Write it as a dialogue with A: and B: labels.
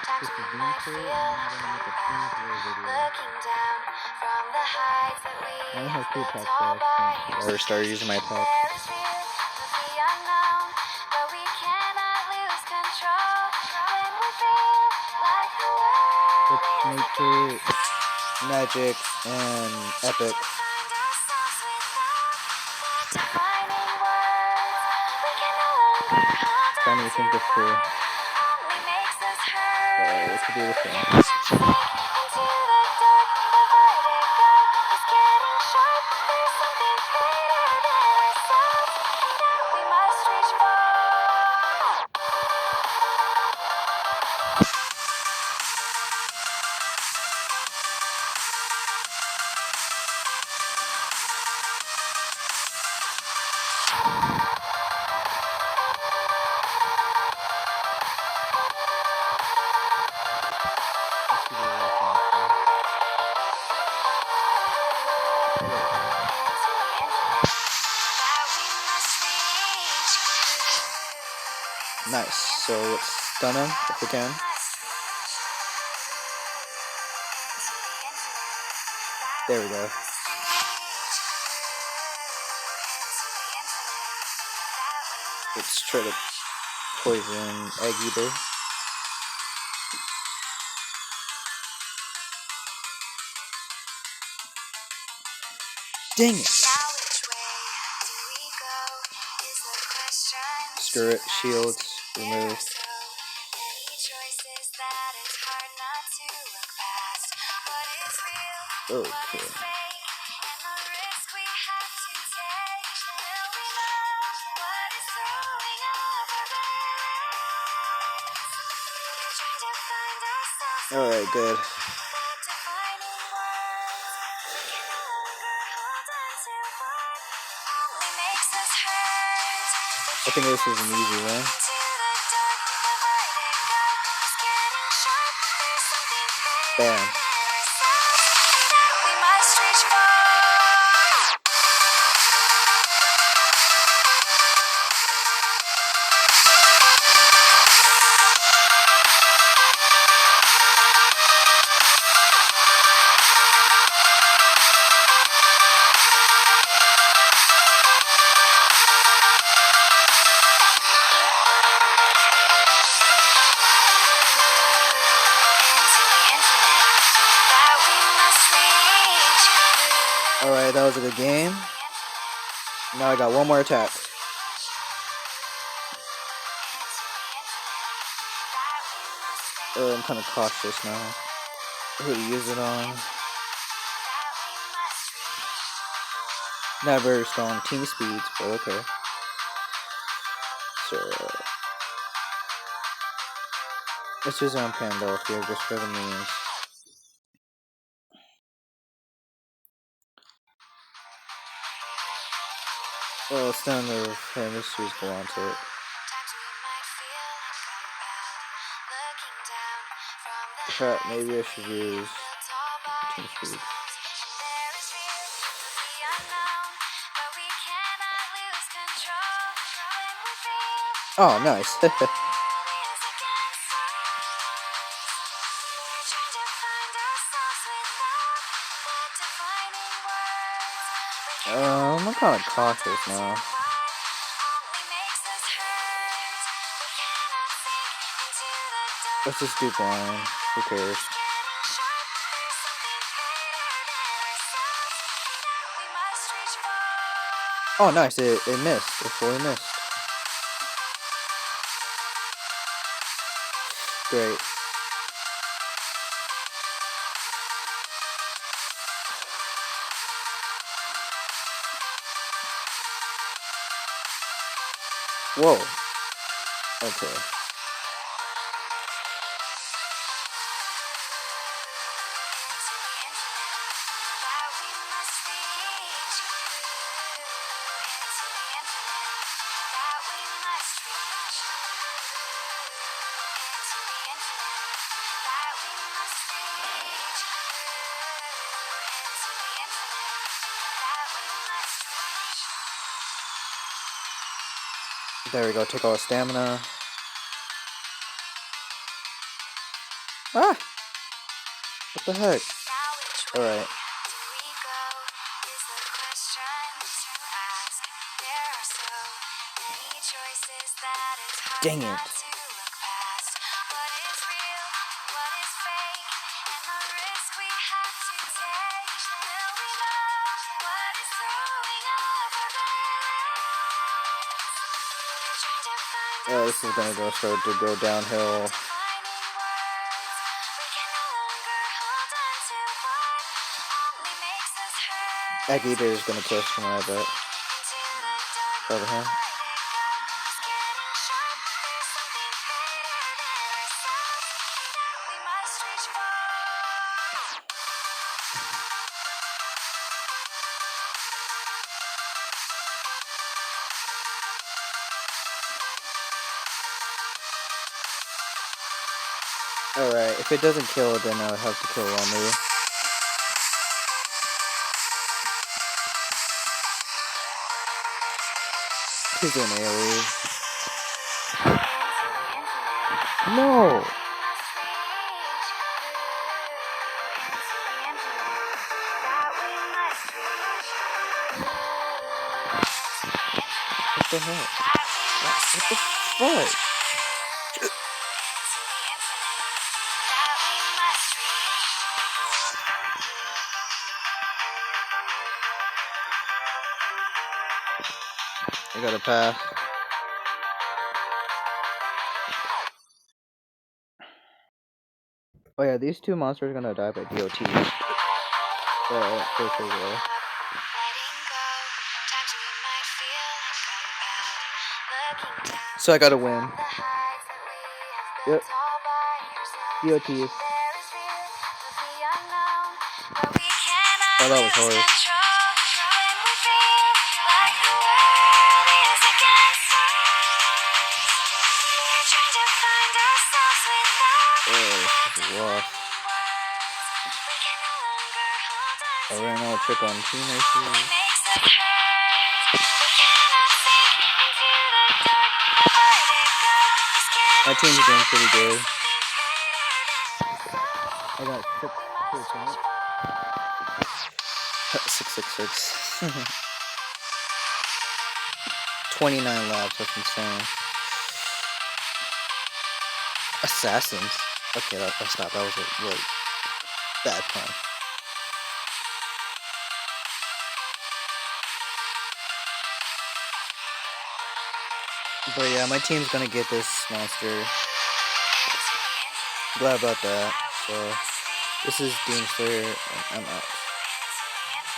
A: This is Beanport, and I'm gonna make a Team Play video. I only have 2 pets, so I can't ever start using my pets. It's Nature, Magic, and Epic. Trying to think of 2. It could be the same. Nice, so let's stun him if we can. There we go. Let's try to poison Egg Eater. Dang it! Screw it, shields removed. Okay. Alright, good. I think this is an easy one. Bam. Alright, that was a good game. Now I got one more attack. I'm kind of cautious now. Who to use it on? Not very strong team speeds, but okay. So let's use it on Pandolf here just for the memes. Well, instead of her mysteries go on to it. Crap, maybe I should use team speed. Oh, nice. I'm kind of cautious now. Let's just do blind. Who cares? Oh, nice. It missed. It fully missed. Great. Whoa. Okay. There we go, take all the stamina. Ah! What the heck? Alright. Dang it. Oh, this is gonna start to go downhill. Egg Eater is gonna kill someone, I bet. Over him. Alright, if it doesn't kill it, then I'll have to kill Romelu. He's doing AoE. No! What the hell? What the fuck? I got a pass. Oh yeah, these two monsters are gonna die by DOT. So I gotta win. Yep. DOTs. Oh, that was hard. Rough. I ran out of trick on teammates. My team's doing pretty good. I got 6%. 666. 29 laps, that's insane. Assassins. Okay, that's not. That was a really bad pun. But yeah, my team's gonna get this monster. Glad about that. So, this is Doomslayer, and I'm out.